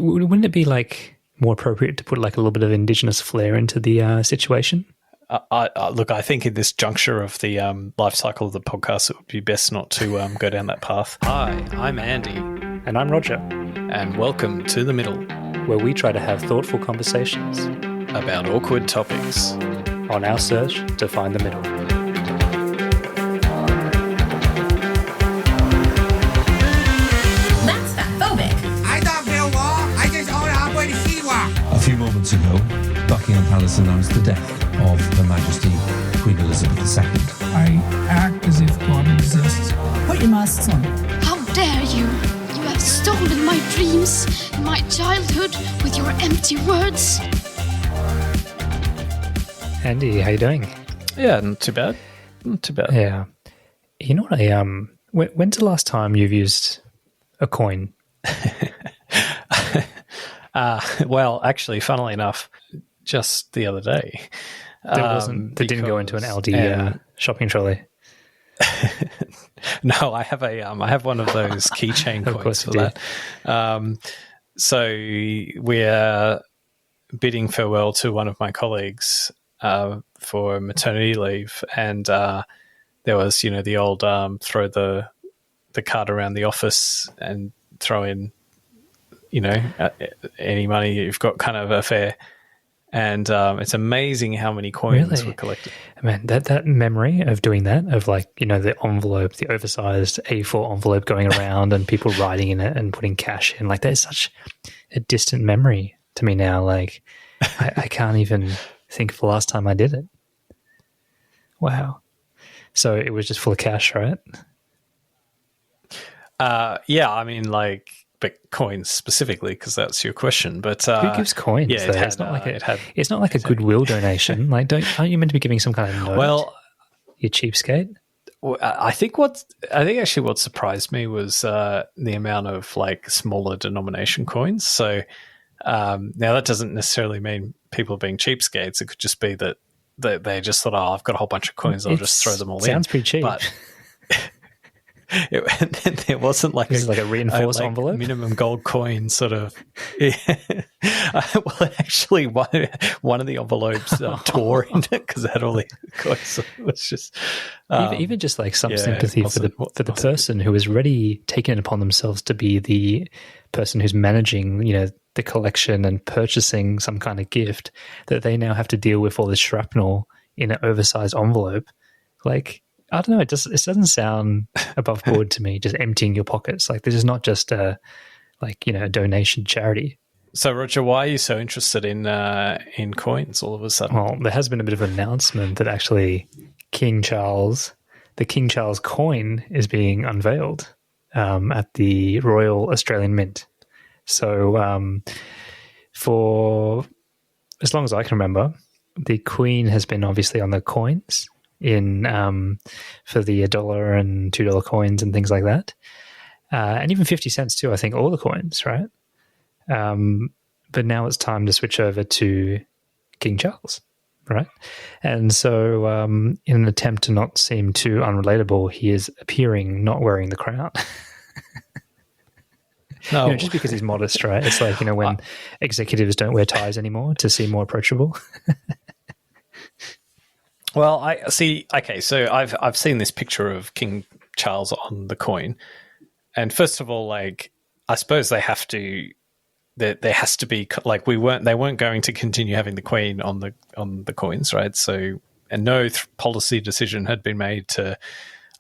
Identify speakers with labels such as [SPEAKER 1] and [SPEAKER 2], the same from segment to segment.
[SPEAKER 1] Wouldn't it be like more appropriate to put like a little bit of Indigenous flair into the situation?
[SPEAKER 2] Look, I think in this juncture of the life cycle of the podcast, it would be best not to go down that path. Hi, I'm Andy.
[SPEAKER 1] And I'm Roger.
[SPEAKER 2] And welcome to The Middle,
[SPEAKER 1] where we try to have thoughtful conversations
[SPEAKER 2] about awkward topics
[SPEAKER 1] on our search to find the middle.
[SPEAKER 3] That's fatphobic.
[SPEAKER 4] I don't feel war. I just own halfway to Shewa.
[SPEAKER 5] A few moments ago, Buckingham Palace announced the death of Her Majesty Queen Elizabeth II.
[SPEAKER 6] I act as if God exists.
[SPEAKER 3] Put your masks on.
[SPEAKER 7] How dare you! You have stolen my dreams, my childhood, with your empty words.
[SPEAKER 1] Andy, how you doing?
[SPEAKER 2] Yeah, not too bad. Not too bad.
[SPEAKER 1] Yeah. You know what? When's the last time you've used a coin?
[SPEAKER 2] Well, actually, funnily enough, just the other day.
[SPEAKER 1] That didn't go into an Aldi shopping trolley.
[SPEAKER 2] No, I have one of those keychain coins for that. So we're bidding farewell to one of my colleagues for maternity leave, and there was, the old throw the card around the office and throw in, any money you've got kind of affair. And it's amazing how many coins were collected.
[SPEAKER 1] Man, that memory of doing that, of like, the envelope, the oversized A4 envelope going around and people writing in it and putting cash in, like that is such a distant memory to me now. Like I can't even think of the last time I did it. Wow. So it was just full of cash, right?
[SPEAKER 2] Yeah, I mean, but coins specifically, because that's your question. But
[SPEAKER 1] who gives coins?
[SPEAKER 2] Yeah,
[SPEAKER 1] it's not like a goodwill donation. Like, aren't you meant to be giving some kind of note?
[SPEAKER 2] Well,
[SPEAKER 1] you cheapskate.
[SPEAKER 2] I think actually what surprised me was the amount of like smaller denomination coins. So now that doesn't necessarily mean people are being cheapskates. It could just be that they just thought, I've got a whole bunch of coins, I'll just throw them all in.
[SPEAKER 1] Sounds pretty cheap.
[SPEAKER 2] But there wasn't like
[SPEAKER 1] a reinforced envelope,
[SPEAKER 2] minimum gold coin sort of. Yeah. Well, actually, one of the envelopes tore in it because it had all the coins. So it was just
[SPEAKER 1] even just like some sympathy for the person who has already taken it upon themselves to be the person who's managing, the collection and purchasing some kind of gift, that they now have to deal with all this shrapnel in an oversized envelope, like. I don't know. It doesn't sound above board to me. Just emptying your pockets. Like this is not just a donation charity.
[SPEAKER 2] So, Roger, why are you so interested in coins all of a sudden?
[SPEAKER 1] Well, there has been a bit of an announcement that actually the King Charles coin is being unveiled at the Royal Australian Mint. So, for as long as I can remember, the Queen has been obviously on the coins. In for the $1 and $2 coins and things like that, and even 50 cents too. I think all the coins, right? But now it's time to switch over to King Charles, right? And so, in an attempt to not seem too unrelatable, he is appearing not wearing the crown.
[SPEAKER 2] No,
[SPEAKER 1] just because he's modest, right? It's like when executives don't wear ties anymore to seem more approachable.
[SPEAKER 2] Well, I see. Okay, so I've seen this picture of King Charles on the coin, and first of all, like I suppose they have to. There has to be like they weren't going to continue having the Queen on the coins, right? So, and no policy decision had been made to,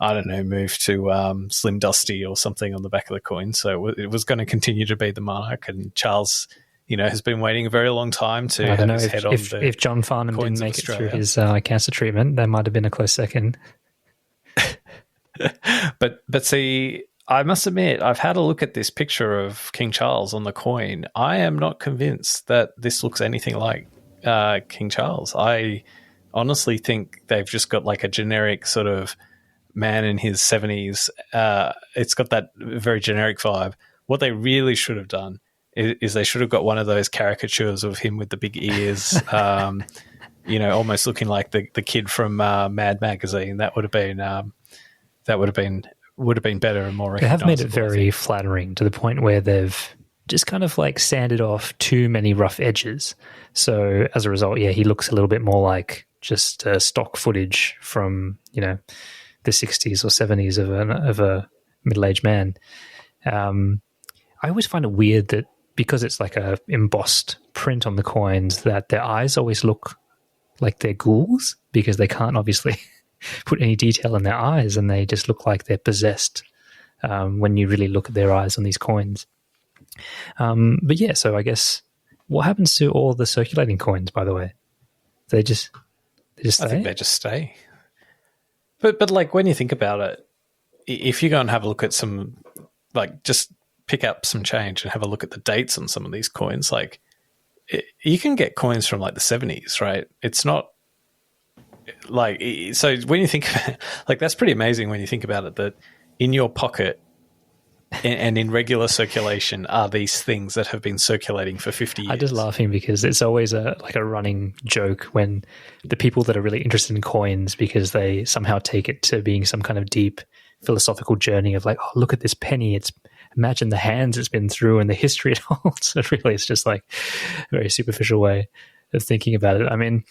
[SPEAKER 2] I don't know, move to Slim Dusty or something on the back of the coin. So it was going to continue to be the monarch, and Charles. Has been waiting a very long time to have his head on the
[SPEAKER 1] if John Farnham didn't make it through his cancer treatment, that might have been a close second.
[SPEAKER 2] But see, I must admit, I've had a look at this picture of King Charles on the coin. I am not convinced that this looks anything like King Charles. I honestly think they've just got like a generic sort of man in his 70s. It's got that very generic vibe. What they really should have done is they should have got one of those caricatures of him with the big ears, almost looking like the kid from Mad Magazine. That would have been better and more recognizable.
[SPEAKER 1] They have made it very flattering to the point where they've just kind of like sanded off too many rough edges. So as a result, he looks a little bit more like just stock footage from, the 60s or 70s of a middle-aged man. I always find it weird that because it's like a embossed print on the coins, that their eyes always look like they're ghouls, because they can't obviously put any detail in their eyes, and they just look like they're possessed when you really look at their eyes on these coins. But yeah, so I guess what happens to all the circulating coins, by the way? They just stay?
[SPEAKER 2] I think they just stay. But like when you think about it, if you go and have a look at some, like just pick up some change and have a look at the dates on some of these coins, like you can get coins from like the 70s, right? It's not like, so when you think about it, like that's pretty amazing when you think about it, that in your pocket and in regular circulation are these things that have been circulating for 50 years.
[SPEAKER 1] I'm just laughing because it's always a running joke when the people that are really interested in coins, because they somehow take it to being some kind of deep philosophical journey of like, oh, look at this penny. Imagine the hands it's been through and the history it holds. So really, it's just like a very superficial way of thinking about it. I mean,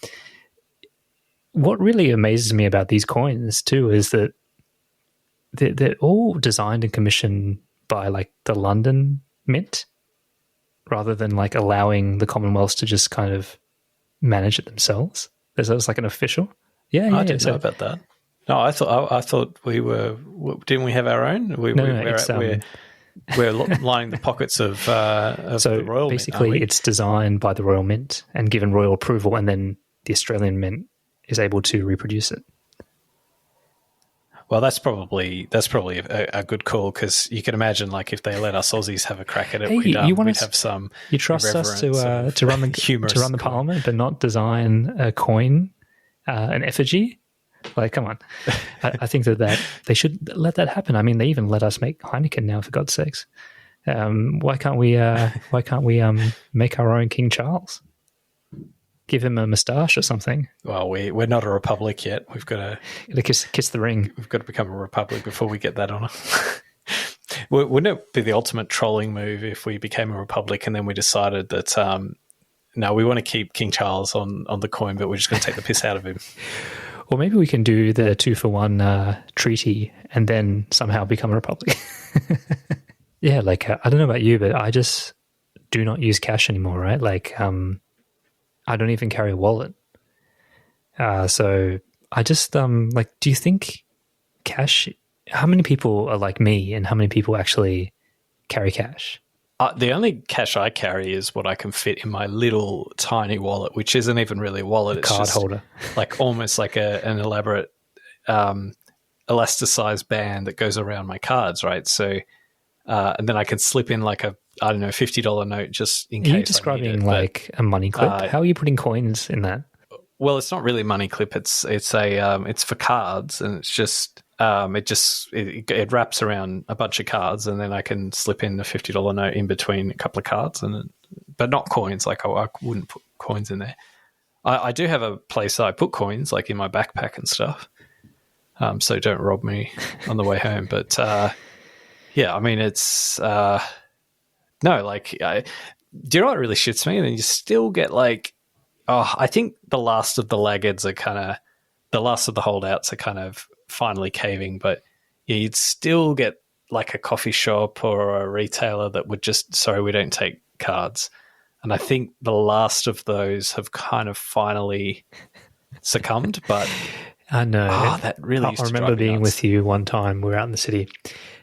[SPEAKER 1] what really amazes me about these coins too is that they're all designed and commissioned by like the London Mint, rather than like allowing the Commonwealth to just kind of manage it themselves. There's like an official.
[SPEAKER 2] I didn't know about that. No, I thought we were. Didn't we have our own? We're lining the pockets of the Royal
[SPEAKER 1] basically
[SPEAKER 2] Mint,
[SPEAKER 1] it's designed by the Royal Mint and given royal approval, and then the Australian Mint is able to reproduce it.
[SPEAKER 2] Well, that's probably a good call, because you can imagine, like, if they let us Aussies have a crack at it, we'd have some.
[SPEAKER 1] You trust us to run the Parliament, but not design a coin, an effigy. Like, come on! I think that they should let that happen. I mean, they even let us make Heineken now, for God's sakes. Why can't we? Make our own King Charles? Give him a moustache or something.
[SPEAKER 2] Well, we're not a republic yet. We've got
[SPEAKER 1] to kiss the ring.
[SPEAKER 2] We've got to become a republic before we get that honour. Wouldn't it be the ultimate trolling move if we became a republic and then we decided that no, we want to keep King Charles on the coin, but we're just going to take the piss out of him?
[SPEAKER 1] Or maybe we can do the 2-for-1 treaty and then somehow become a republic. Yeah, like I don't know about you, but I just do not use cash anymore, right? Like I don't even carry a wallet. So I just like, do you think cash, how many people are like me and how many people actually carry cash?
[SPEAKER 2] The only cash I carry is what I can fit in my little tiny wallet, which isn't even really a wallet. It's
[SPEAKER 1] card
[SPEAKER 2] just
[SPEAKER 1] holder. Like
[SPEAKER 2] almost like an elaborate elasticized band that goes around my cards, right? So, and then I can slip in like $50 note just in case.
[SPEAKER 1] Are you describing like a money clip? How are you putting coins in that?
[SPEAKER 2] Well, it's not really a money clip. It's for cards, and it's just it wraps around a bunch of cards, and then I can slip in a $50 note in between a couple of cards, but not coins. Like I wouldn't put coins in there. I do have a place I put coins, like in my backpack and stuff. So don't rob me on the way home. But yeah, I mean it's no, like do you know what really shits me? And then you still get like. Oh, I think the last of the laggards the last of the holdouts are kind of finally caving, but yeah, you'd still get like a coffee shop or a retailer that would just, sorry, we don't take cards. And I think the last of those have kind of finally succumbed, but
[SPEAKER 1] I know.
[SPEAKER 2] That really used to
[SPEAKER 1] I remember
[SPEAKER 2] drive me
[SPEAKER 1] being
[SPEAKER 2] nuts.
[SPEAKER 1] with you one time, we were out in the city,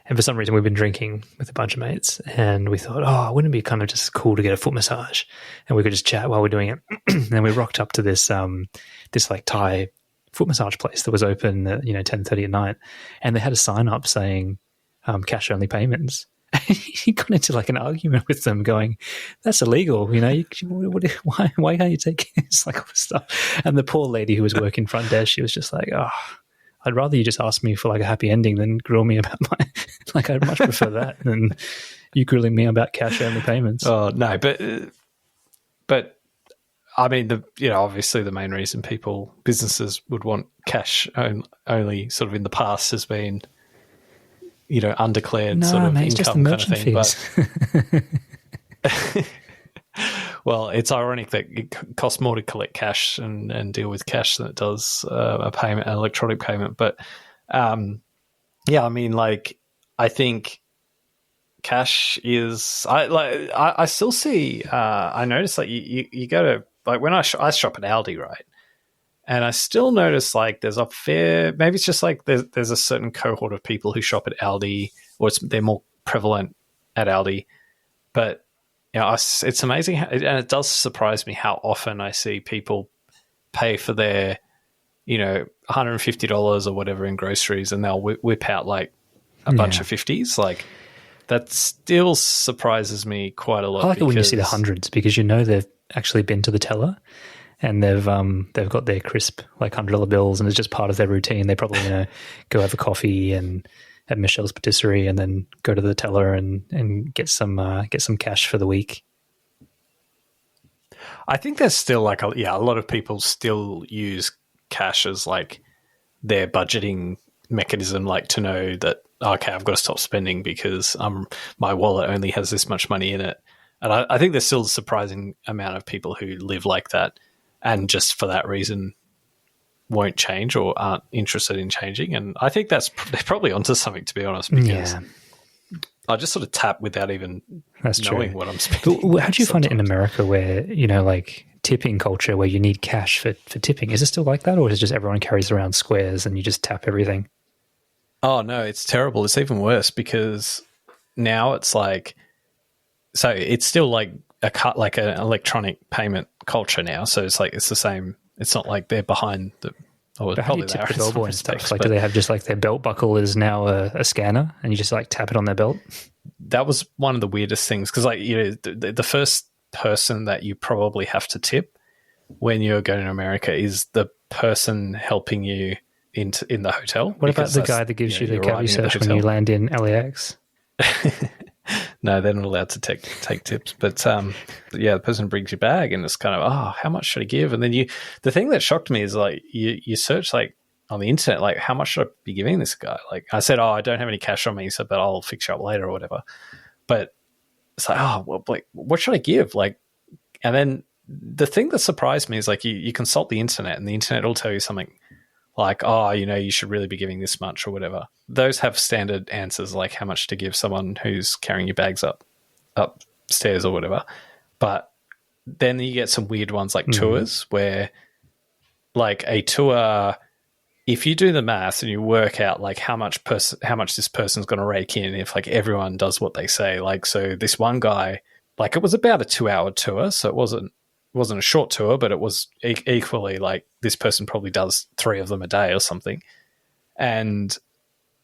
[SPEAKER 1] and for some reason we've been drinking with a bunch of mates, and we thought, oh, wouldn't it be kind of just cool to get a foot massage? And we could just chat while we're doing it. And then we rocked up to this like Thai foot massage place that was open at 10:30 at night, and they had a sign up saying cash only payments. And he got into like an argument with them, going, "That's illegal. Why can't you take it's like all this stuff?" And the poor lady who was working front desk, she was just like, "Oh, I'd rather you just ask me for like a happy ending than grill me about my like. I'd much prefer that than you grilling me about cash only payments."
[SPEAKER 2] Oh no, but I mean, obviously the main reason businesses would want cash only sort of in the past has been, undeclared sort of income kind of thing.
[SPEAKER 1] Fees.
[SPEAKER 2] Well, it's ironic that it costs more to collect cash and deal with cash than it does a payment, an electronic payment. But yeah, I mean, like, I think cash is. I still see. I notice like you go to like when I shop at Aldi, right? And I still notice like there's a fair. Maybe it's just like there's a certain cohort of people who shop at Aldi, or they're more prevalent at Aldi, but. You know, it's amazing, and it does surprise me how often I see people pay for their, you know, $150 or whatever in groceries, and they'll whip out like a bunch of 50s. Like, that still surprises me quite a lot.
[SPEAKER 1] I like it when you see the hundreds, because you know they've actually been to the teller and they've got their crisp like $100 bills, and it's just part of their routine. They probably, you know, go have a coffee and at Michelle's Patisserie, and then go to the teller and get some cash for the week.
[SPEAKER 2] I think there's still like a lot of people still use cash as like their budgeting mechanism, like to know that, okay, I've got to stop spending because my wallet only has this much money in it. And I think there's still a surprising amount of people who live like that, and just for that reason won't change or aren't interested in changing. And I think they're probably onto something, to be honest, because I just sort of tap without even knowing what I'm spending.
[SPEAKER 1] But how do you find it in America, where, you know, like tipping culture, where you need cash for tipping? Is it still like that, or is it just everyone carries around squares and you just tap everything?
[SPEAKER 2] Oh no, it's terrible. It's even worse, because now it's like, so it's still like like an electronic payment culture now. So it's like, it's the same. It's not like they're behind the. Oh,
[SPEAKER 1] how do you tip the bellboy and stuff? Like, do they have just like their belt buckle is now a scanner, and you just like tap it on their belt?
[SPEAKER 2] That was one of the weirdest things, because like, you know, the first person that you probably have to tip when you're going to America is the person helping you in the hotel.
[SPEAKER 1] What about the guy that gives you the cabbie search when you land in LAX?
[SPEAKER 2] No, they're not allowed to take tips. But yeah, the person brings your bag, and it's kind of, how much should I give? And then the thing that shocked me is like you search like on the internet, like, how much should I be giving this guy? Like, I said, I don't have any cash on me, so but I'll fix you up later or whatever. But it's like, well, like, what should I give? Like, and then the thing that surprised me is like you consult the internet, and the internet will tell you something like, you know, you should really be giving this much or whatever. Those have standard answers, like how much to give someone who's carrying your bags upstairs or whatever. But then you get some weird ones like tours, where like a tour, if you do the math and you work out like how much this person's going to rake in, if like everyone does what they say, like, so this one guy, like, it was about a 2-hour tour, so it wasn't a short tour, but it was equally like this person probably does 3 of them a day or something. And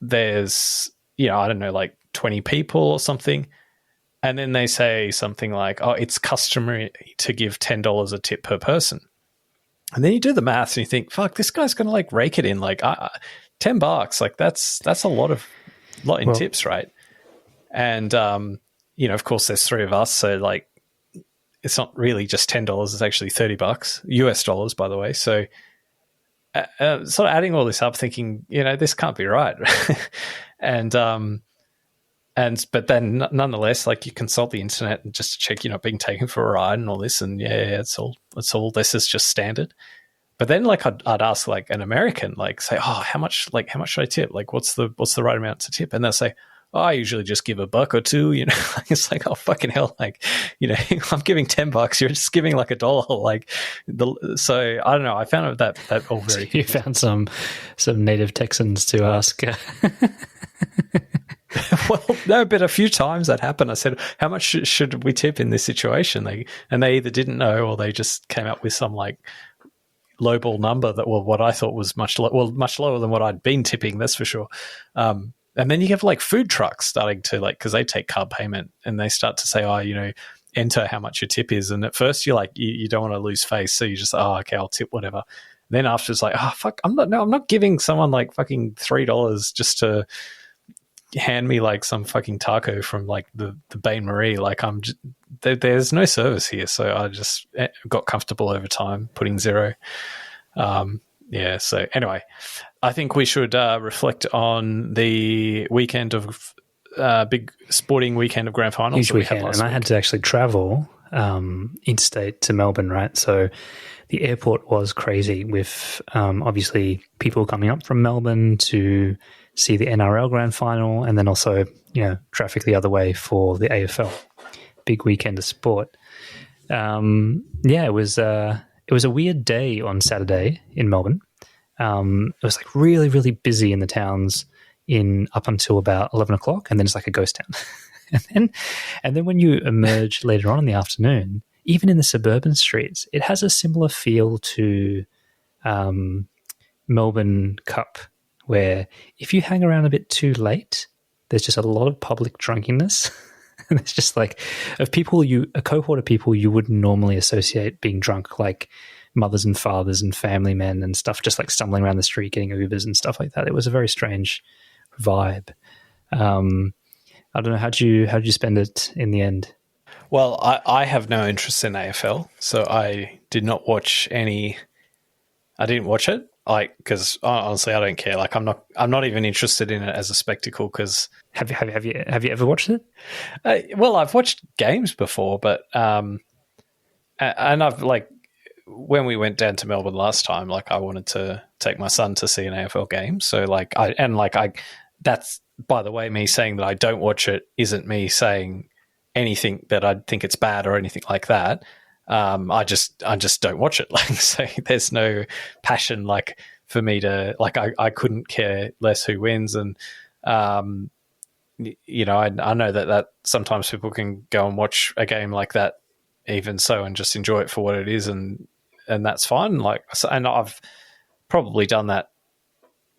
[SPEAKER 2] there's, you know, I don't know, like 20 people or something. And then they say something like, it's customary to give $10 a tip per person. And then you do the maths and you think, fuck, this guy's going to like rake it in like $10. Like that's a lot in tips, right? And, you know, of course there's 3 of us. So like, it's not really just $10. It's actually $30 US dollars, by the way. So sort of adding all this up, thinking, you know, this can't be right. But then nonetheless, like, you consult the internet and just to check you're not being taken for a ride and all this. And it's all, this is just standard. But then like I'd ask like an American, like, say, how much should I tip? Like, what's the right amount to tip? And they'll say, I usually just give $1 or $2, you know. It's like, oh, fucking hell, like, you know, I'm giving $10, you're just giving like $1. Like, so I don't know. I found that all very.
[SPEAKER 1] You found some native Texans to ask.
[SPEAKER 2] Well, no, but a few times that happened. I said, how much should we tip in this situation? They either didn't know, or they just came up with some like lowball number that, well, what I thought was much lower than what I'd been tipping. That's for sure. And then you have like food trucks starting to like, because they take card payment, and they start to say, you know, enter how much your tip is. And at first you're like, you don't want to lose face. So you just, okay, I'll tip whatever. And then after it's like, fuck, I'm not giving someone like fucking $3 just to hand me like some fucking taco from like the Bain Marie. Like, there's no service here. So I just got comfortable over time putting 0. So anyway, I think we should reflect on the weekend of big sporting weekend of grand finals.
[SPEAKER 1] Huge
[SPEAKER 2] that we had
[SPEAKER 1] weekend,
[SPEAKER 2] last
[SPEAKER 1] and I
[SPEAKER 2] week.
[SPEAKER 1] had to actually travel interstate to Melbourne, right? So the airport was crazy with obviously people coming up from Melbourne to see the NRL grand final, and then also traffic the other way for the AFL. Big weekend of sport. It was a weird day on Saturday in Melbourne. It was like really, really busy in the towns up until about 11 o'clock, and then it's like a ghost town. and then when you emerge later on in the afternoon, even in the suburban streets, it has a similar feel to Melbourne Cup, where if you hang around a bit too late, there's just a lot of public drunkenness. And it's just like a cohort of people you wouldn't normally associate being drunk, like mothers and fathers and family men and stuff, just like stumbling around the street, getting Ubers and stuff like that. It was a very strange vibe. I don't know. How'd you spend it in the end?
[SPEAKER 2] Well, I have no interest in AFL, so I did not watch any. I didn't watch it, because honestly, I don't care. Like, I'm not even interested in it as a spectacle. Because
[SPEAKER 1] have you ever watched it?
[SPEAKER 2] Well, I've watched games before, but and I've when we went down to Melbourne last time, I wanted to take my son to see an AFL game. So that's, by the way, me saying that I don't watch it isn't me saying anything that I think it's bad or anything like that. I just don't watch it. So there's no passion for me to I couldn't care less who wins. And I know that sometimes people can go and watch a game like that even so and just enjoy it for what it is, and that's fine. And I've probably done that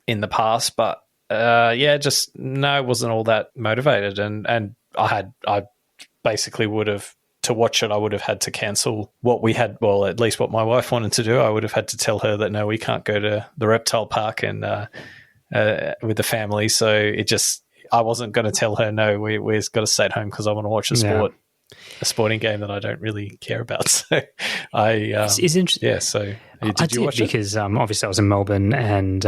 [SPEAKER 2] in the past, but I wasn't all that motivated, and I basically would have, to watch it, I would have had to cancel what we had. Well, at least what my wife wanted to do. I would have had to tell her that no, we can't go to the reptile park and with the family. So I wasn't going to tell her no. We've got to stay at home because I want to watch a sporting game that I don't really care about. So
[SPEAKER 1] it's interesting.
[SPEAKER 2] Yeah. So did you watch it?
[SPEAKER 1] Because obviously I was in Melbourne, and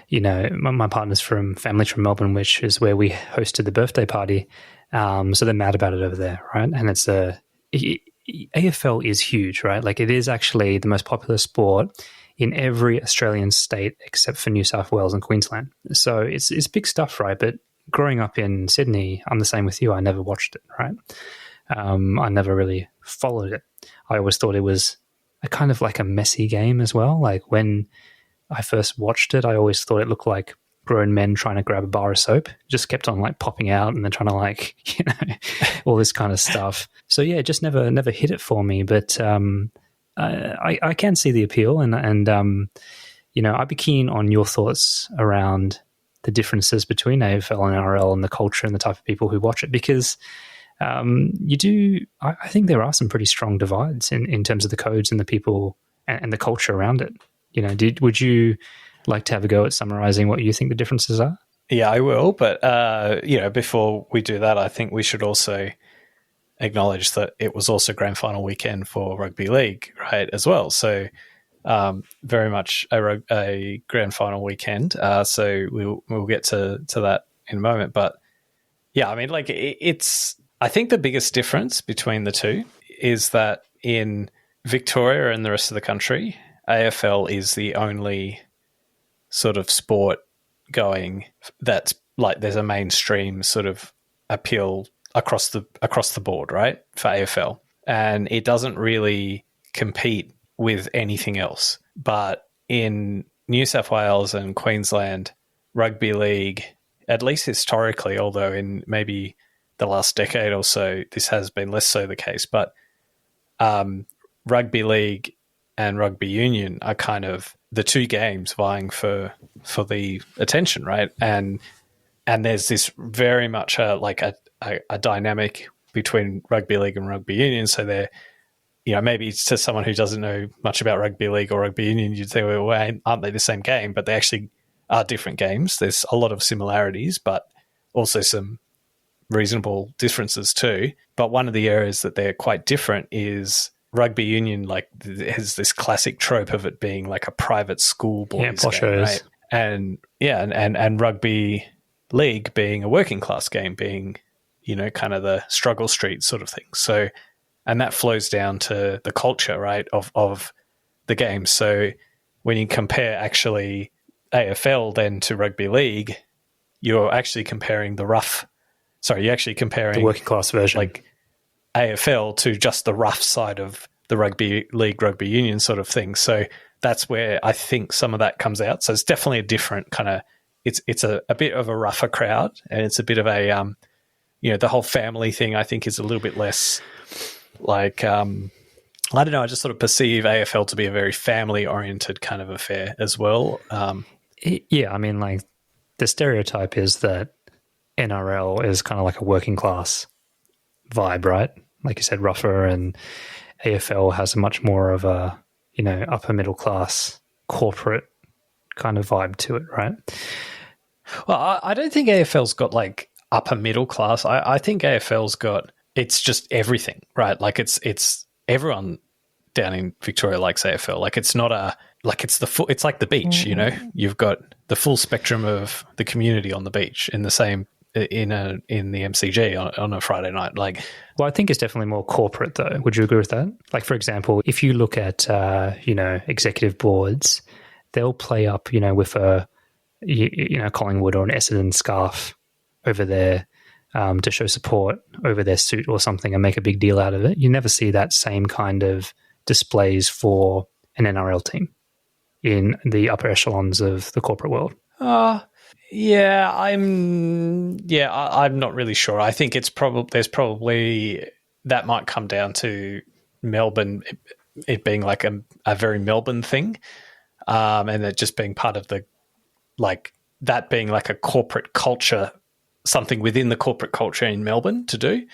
[SPEAKER 1] my partner's family's from Melbourne, which is where we hosted the birthday party. So they're mad about it over there, right? And it's AFL is huge, right? Like, it is actually the most popular sport in every Australian state except for New South Wales and Queensland. So it's big stuff, right? But growing up in Sydney, I'm the same with you. I never watched it, right? I never really followed it. I always thought it was a kind of like a messy game as well. Like, when I first watched it, I always thought it looked like grown men trying to grab a bar of soap. Just kept on popping out and then trying to all this kind of stuff. So yeah, it just never hit it for me. But I can see the appeal, and I'd be keen on your thoughts around the differences between AFL and NRL and the culture and the type of people who watch it, because I think there are some pretty strong divides in terms of the codes and the people and the culture around it. Would you like to have a go at summarizing what you think the differences are?
[SPEAKER 2] Yeah, I will. But, before we do that, I think we should also acknowledge that it was also grand final weekend for rugby league, right, as well. So very much a grand final weekend. So we'll get to that in a moment. But yeah, I mean, I think the biggest difference between the two is that in Victoria and the rest of the country, AFL is the only sort of sport going that's there's a mainstream sort of appeal across the board, right, for AFL, and it doesn't really compete with anything else. But in New South Wales and Queensland, rugby league, at least historically, although in maybe the last decade or so this has been less so the case, but rugby league and rugby union are kind of the two games vying for the attention, right? And there's this very much a dynamic between rugby league and rugby union. So they're, maybe to someone who doesn't know much about rugby league or rugby union, you'd say, well, aren't they the same game? But they actually are different games. There's a lot of similarities, but also some reasonable differences too. But one of the areas that they're quite different is rugby union, has this classic trope of it being like a private school boys game, right? And rugby league being a working class game, being, kind of the struggle street sort of thing. So, and that flows down to the culture, right, of the game. So when you compare actually AFL then to rugby league, you're actually comparing the
[SPEAKER 1] working class version,
[SPEAKER 2] like AFL to just the rough side of the rugby league, rugby union sort of thing. So that's where I think some of that comes out. So it's definitely a different kind of, it's a bit of a rougher crowd, and it's a bit of a, the whole family thing I think is a little bit less like, I don't know, I just sort of perceive AFL to be a very family-oriented kind of affair as well.
[SPEAKER 1] Yeah, I mean, like, the stereotype is that NRL is kind of like a working class vibe, right? Like you said, rougher, and AFL has a much more of a, upper middle class corporate kind of vibe to it, right?
[SPEAKER 2] Well, I don't think AFL's got like upper middle class. I think AFL's got, it's just everything, right? Like it's everyone down in Victoria likes AFL. Like it's not it's like the beach, You've got the full spectrum of the community on the beach in the same in the MCG on a Friday night. Like,
[SPEAKER 1] well, I think it's definitely more corporate though. Would you agree with that? Like, for example, if you look at executive boards, they'll play up with a Collingwood or an Essendon scarf over there to show support over their suit or something and make a big deal out of it. You never see that same kind of displays for an NRL team in the upper echelons of the corporate world.
[SPEAKER 2] I'm not really sure. I think there's probably that might come down to Melbourne, it being like a very Melbourne thing, and it just being part of the, like, that being like a corporate culture, something within the corporate culture in Melbourne to do.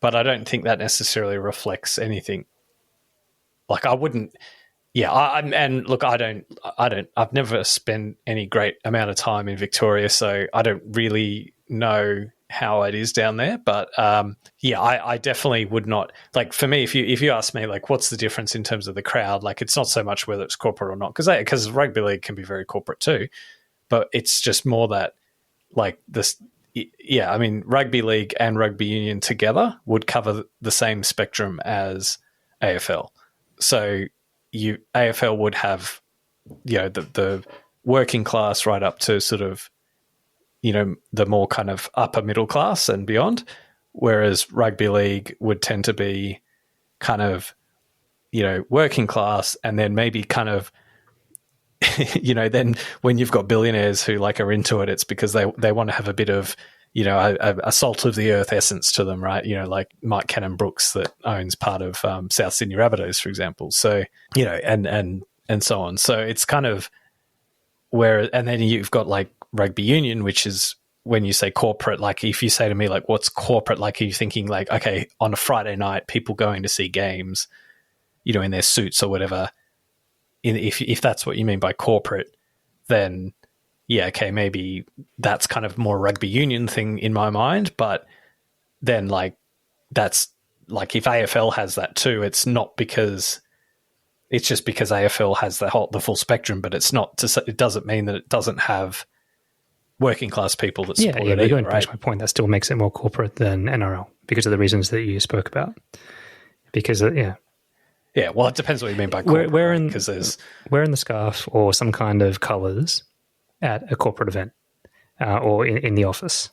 [SPEAKER 2] But I don't think that necessarily reflects anything. Like, I wouldn't. Yeah, I've never spent any great amount of time in Victoria, so I don't really know how it is down there. But I definitely would not, like, for me, if you ask me, like, what's the difference in terms of the crowd, like, it's not so much whether it's corporate or not, because rugby league can be very corporate too, but it's just more that, like, this. Yeah, I mean, rugby league and rugby union together would cover the same spectrum as AFL. So AFL would have, the working class right up to sort of, the more kind of upper middle class and beyond, whereas rugby league would tend to be kind of, working class, and then maybe kind of, then when you've got billionaires who like are into it, it's because they want to have a bit of, a salt of the earth essence to them, right? Like Mike Cannon-Brookes that owns part of South Sydney Rabbitohs, for example. So, and so on. So it's kind of and then you've got like rugby union, which is when you say corporate, like if you say to me, like, what's corporate? Like, are you thinking like, okay, on a Friday night, people going to see games, in their suits or whatever. If that's what you mean by corporate, then yeah, okay, maybe that's kind of more rugby union thing in my mind. But then, like, that's like, if AFL has that too, it's not because it's just because AFL has the full spectrum, but it's not it doesn't mean that it doesn't have working class people that support it.
[SPEAKER 1] You're going to push my point. That still makes it more corporate than NRL because of the reasons that you spoke about. Because
[SPEAKER 2] yeah, well, it depends what you mean by corporate.
[SPEAKER 1] Wearing the scarf or some kind of colours at a corporate event or in the office.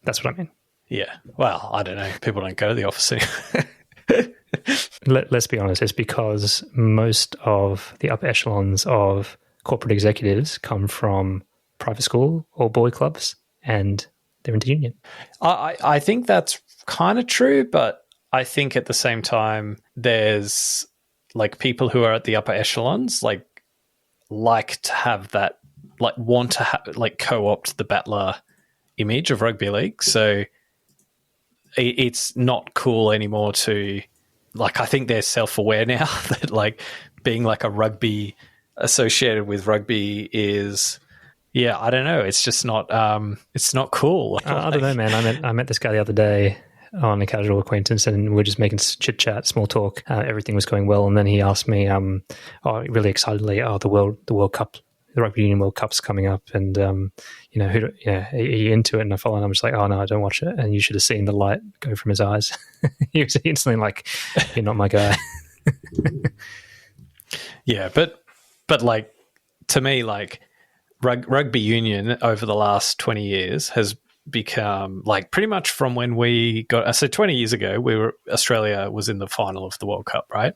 [SPEAKER 1] That's what I mean.
[SPEAKER 2] Yeah. Well, I don't know. People don't go to the office anymore.
[SPEAKER 1] Let's be honest. It's because most of the upper echelons of corporate executives come from private school or boy clubs, and they're into union.
[SPEAKER 2] I think that's kind of true, but I think at the same time there's like people who are at the upper echelons like to have that, like want to like co-opt the battler image of rugby league. So it's not cool anymore to, like, I think they're self-aware now that like being like a rugby associated with rugby is, yeah, I don't know. It's just not, it's not cool.
[SPEAKER 1] I don't know, man. I met this guy the other day on a casual acquaintance, and we were just making chit chat, small talk. Everything was going well, and then he asked me, really excitedly, "Oh, the World Cup the Rugby Union World Cup's coming up, and are you into it? And I follow, and I'm just like, oh no, I don't watch it. And you should have seen the light go from his eyes. He was instantly like, you're not my guy.
[SPEAKER 2] Yeah, but like, to me, like, rugby union over the last 20 years has become, like, pretty much from when we got, so 20 years ago, Australia was in the final of the World Cup, right,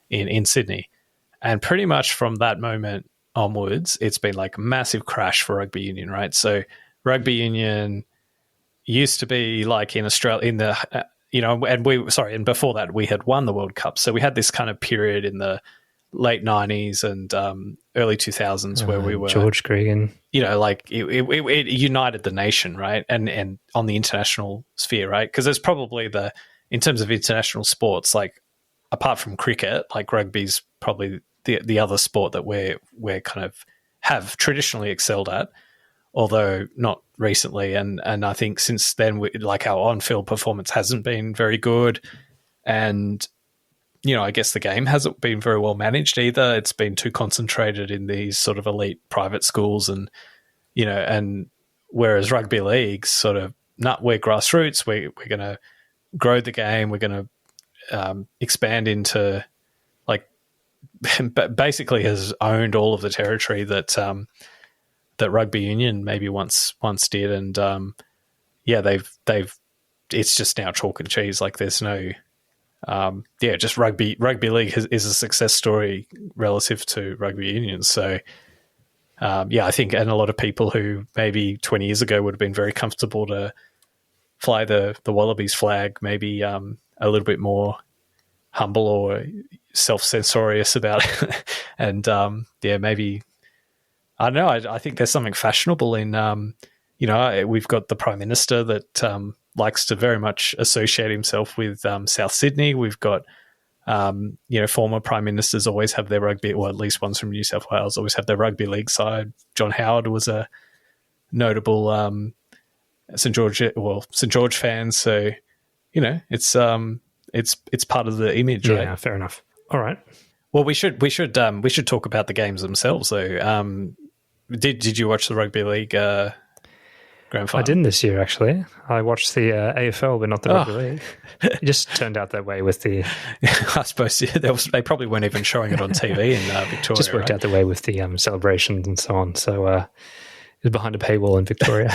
[SPEAKER 2] in Sydney. And pretty much from that moment onwards, it's been like a massive crash for rugby union, right? So rugby union used to be like in Australia, in the, and before that we had won the World Cup. So we had this kind of period in the late 90s and early 2000s where we were
[SPEAKER 1] George Gregan,
[SPEAKER 2] like it united the nation, right? And on the international sphere, right? Because it's probably in terms of international sports, like apart from cricket, like rugby's probably the other sport that we're kind of have traditionally excelled at, although not recently. And I think since then, like, our on-field performance hasn't been very good, and I guess the game hasn't been very well managed either. It's been too concentrated in these sort of elite private schools, and and whereas rugby league's sort of, we're grassroots. We're going to grow the game. We're going to expand into, like, basically has owned all of the territory that that rugby union maybe once did, and they've it's just now chalk and cheese. Like, there's no. Just rugby league is a success story relative to rugby union. So, I think, and a lot of people who maybe 20 years ago would have been very comfortable to fly the Wallabies flag, maybe a little bit more humble or self-censorious about it. And, maybe, I don't know, I think there's something fashionable in, we've got the Prime Minister that likes to very much associate himself with South Sydney. We've got, former Prime Ministers always have their rugby, or at least ones from New South Wales, always have their rugby league side. John Howard was a notable St George fan. So, it's part of the image, right?
[SPEAKER 1] Yeah, fair enough. All right.
[SPEAKER 2] Well, we should talk about the games themselves, though. Did you watch the rugby league grand final?
[SPEAKER 1] I didn't this year, actually. I watched the AFL, but not the rugby league. It just turned out that way with the...
[SPEAKER 2] I suppose they probably weren't even showing it on TV in Victoria.
[SPEAKER 1] Just worked out the way with the celebrations and so on. So it was behind a paywall in Victoria.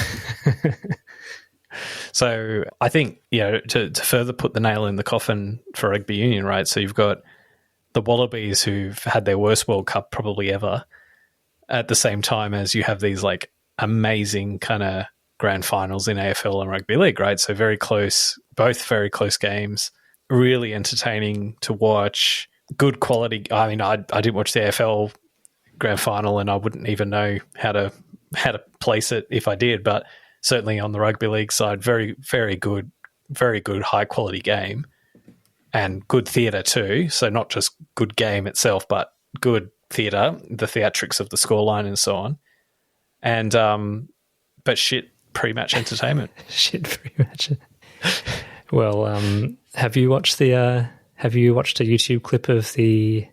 [SPEAKER 2] So I think, to further put the nail in the coffin for rugby union, right? So you've got the Wallabies, who've had their worst World Cup probably ever, at the same time as you have these, like, amazing kind of grand finals in AFL and rugby league, right? So very close, both very close games, really entertaining to watch, good quality. I mean, I didn't watch the AFL grand final, and I wouldn't even know how to place it if I did, but certainly on the rugby league side, very, very good high quality game, and good theatre too. So not just good game itself, but good theatre, the theatrics of the scoreline and so on. And but shit pre-match entertainment.
[SPEAKER 1] Shit pre-match. Well, have you watched a YouTube clip of the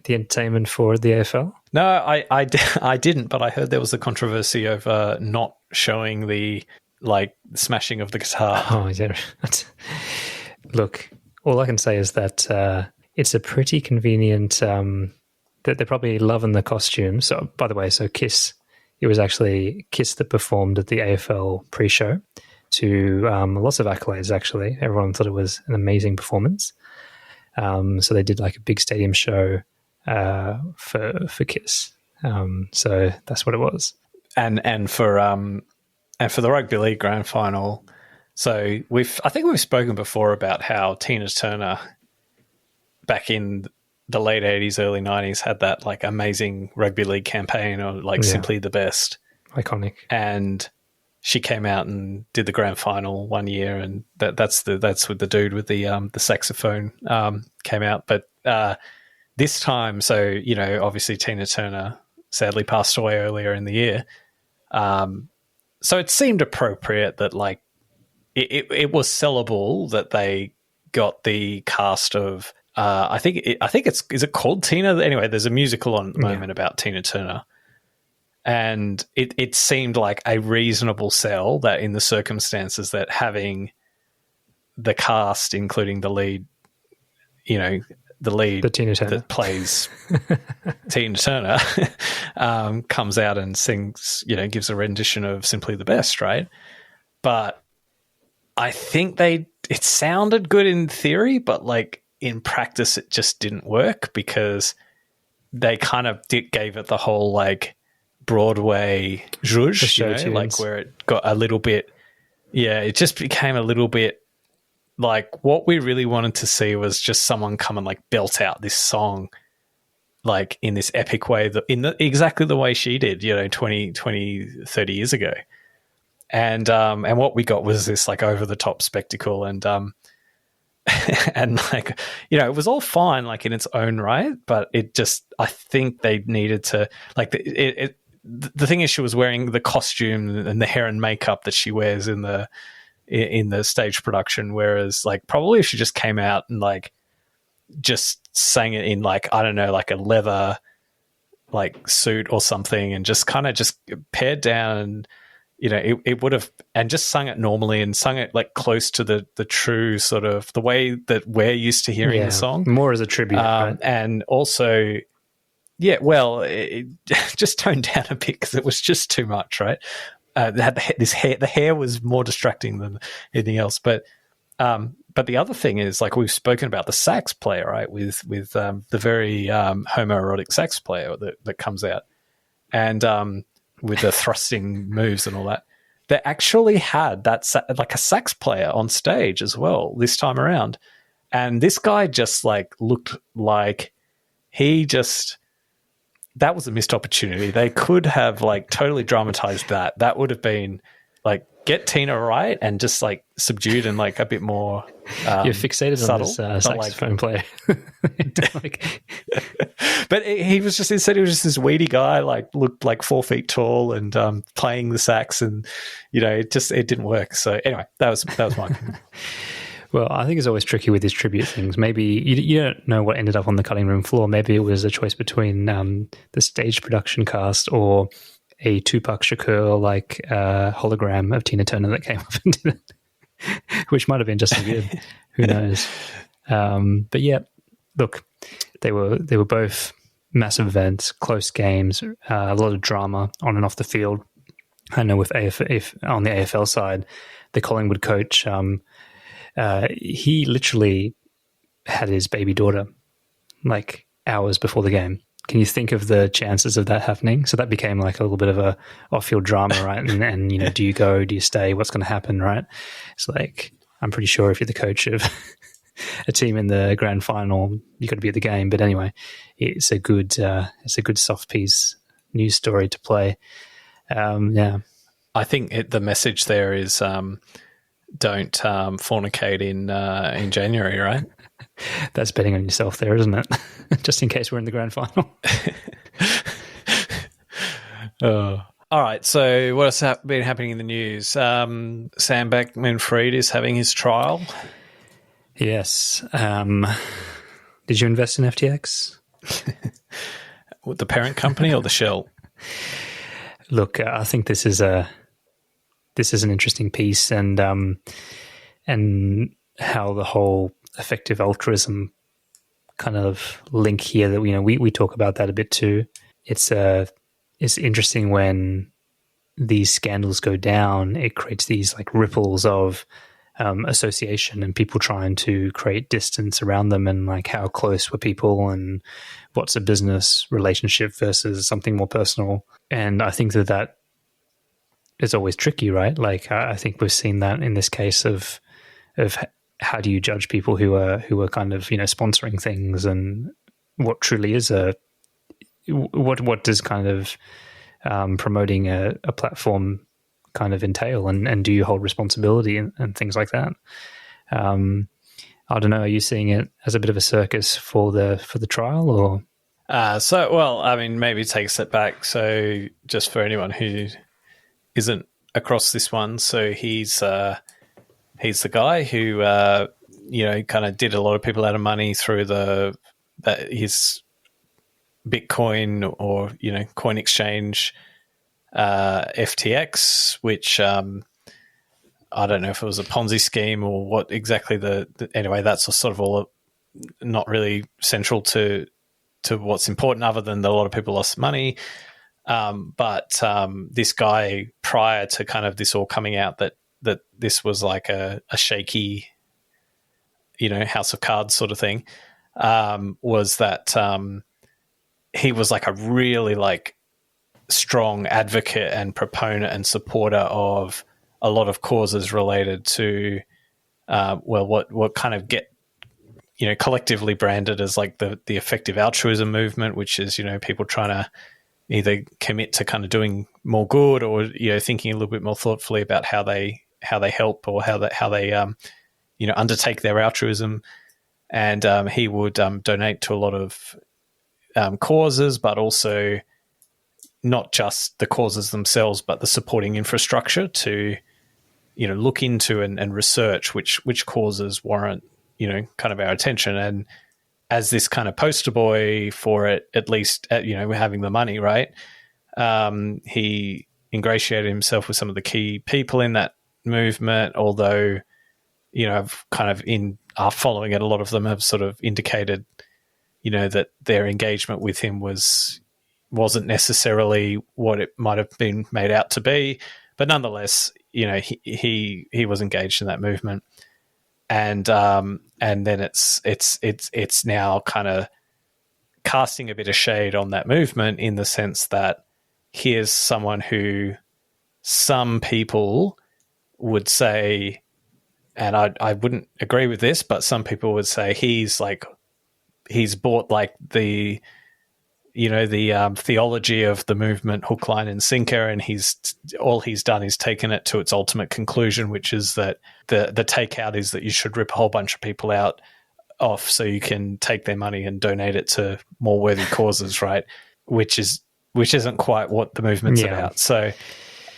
[SPEAKER 1] entertainment for the AFL?
[SPEAKER 2] No, I didn't, but I heard there was a controversy over not showing the, like, smashing of the guitar.
[SPEAKER 1] Oh, yeah. Look, all I can say is that it's a pretty convenient, that they're probably loving the costume. So, by the way, Kiss, it was actually Kiss that performed at the AFL pre-show to lots of accolades, actually. Everyone thought it was an amazing performance. So they did, like, a big stadium show for Kiss. So that's what it was.
[SPEAKER 2] And for the rugby league grand final, so I think we've spoken before about how Tina Turner back in the late 80s, early 90s had that, like, amazing rugby league campaign, or, like, Simply the Best.
[SPEAKER 1] Iconic. And
[SPEAKER 2] she came out and did the grand final one year, and that's with the dude with the saxophone came out. But this time, so, obviously Tina Turner sadly passed away earlier in the year. So it seemed appropriate that, like, it was sellable that they got the cast of I think is it called Tina? Anyway, there's a musical on at the moment about Tina Turner, And it seemed like a reasonable sell that in the circumstances that having the cast, including the lead,
[SPEAKER 1] The Tina Turner.
[SPEAKER 2] that plays Tina Turner, comes out and sings, gives a rendition of Simply the Best, right? But I think it sounded good in theory, but like in practice, it just didn't work because they kind of gave it the whole like Broadway zhuzh, like where it got a little bit, it just became a little bit like what we really wanted to see was just someone come and like belt out this song like in this epic way, exactly the way she did, 20, 30 years ago. And what we got was this like over the top spectacle and and like, it was all fine like in its own right, but it just, I think they needed to like the thing is she was wearing the costume and the hair and makeup that she wears in the stage production, whereas like probably if she just came out and like just sang it in like, I don't know, like a leather like suit or something and just kind of just pared down and it would have, and just sung it normally and sung it like close to the true sort of the way that we're used to hearing the song,
[SPEAKER 1] more as a tribute, right?
[SPEAKER 2] And also it just toned down a bit because it was just too much, right? They had this hair. The hair was more distracting than anything else. But the other thing is, like we've spoken about the sax player, right? With the very homoerotic sax player that comes out, and with the thrusting moves and all that. They actually had like a sax player on stage as well this time around, and this guy just like looked like that was a missed opportunity. They could have like totally dramatized that. That would have been like get Tina right and just like subdued and like a bit more
[SPEAKER 1] you're fixated
[SPEAKER 2] subtle,
[SPEAKER 1] on this saxophone player.
[SPEAKER 2] But he was just, instead he was just this weedy guy, like looked like 4 feet tall and playing the sax, and it didn't work. So anyway, that was mine.
[SPEAKER 1] Well, I think it's always tricky with these tribute things. Maybe you don't know what ended up on the cutting room floor. Maybe it was a choice between the stage production cast or a Tupac Shakur like hologram of Tina Turner that came up and did it, which might have been just as good. Who knows? But yeah, look, they were both massive events, close games, a lot of drama on and off the field. I know with on the AFL side, the Collingwood coach. He literally had his baby daughter like hours before the game. Can you think of the chances of that happening? So that became like a little bit of a off-field drama, right? And do you go? Do you stay? What's going to happen, right? It's like, I'm pretty sure if you're the coach of a team in the grand final, you got to be at the game. But anyway, it's a good soft piece news story to play. Yeah,
[SPEAKER 2] I think the message there is. Don't fornicate in January, right?
[SPEAKER 1] That's betting on yourself there, isn't it? Just in case we're in the grand final.
[SPEAKER 2] All right, so what has been happening in the news? Sam Bankman-Fried is having his trial.
[SPEAKER 1] Yes. Did you invest in FTX?
[SPEAKER 2] With the parent company or the shell?
[SPEAKER 1] Look, I think this is an interesting piece, and how the whole effective altruism kind of link here that we talk about that a bit too. It's interesting when these scandals go down, it creates these like ripples of association and people trying to create distance around them, and like how close were people and what's a business relationship versus something more personal. And I think that it's always tricky, right? Like I think we've seen that in this case of how do you judge people who are kind of sponsoring things, and what truly is what does kind of promoting a platform kind of entail, and do you hold responsibility and things like that? I don't know. Are you seeing it as a bit of a circus for the trial, or?
[SPEAKER 2] Maybe take a step back. So just for anyone who isn't across this one, so he's the guy who kind of did a lot of people out of money through his Bitcoin or coin exchange FTX, which I don't know if it was a Ponzi scheme or what exactly anyway, that's sort of all not really central to what's important, other than that a lot of people lost money. But this guy, prior to kind of this all coming out, that this was like a shaky, House of Cards sort of thing, was that he was like a really like strong advocate and proponent and supporter of a lot of causes related to what kind of get collectively branded as like the effective altruism movement, which is people trying to either commit to kind of doing more good or thinking a little bit more thoughtfully about how they help or how they undertake their altruism. And he would donate to a lot of causes, but also not just the causes themselves, but the supporting infrastructure to look into and research which causes warrant kind of our attention. And as this kind of poster boy for it, at least we're having the money, right? He ingratiated himself with some of the key people in that movement, although I've kind of following it, a lot of them have sort of indicated that their engagement with him wasn't necessarily what it might have been made out to be, but nonetheless, he was engaged in that movement, and then it's now kind of casting a bit of shade on that movement in the sense that here's someone who some people would say, and I wouldn't agree with this, but some people would say he's bought like the theology of the movement hook, line, and sinker, and all he's done is taken it to its ultimate conclusion, which is that the takeout is that you should rip a whole bunch of people off so you can take their money and donate it to more worthy causes, right? Which isn't quite what the movement's about. So,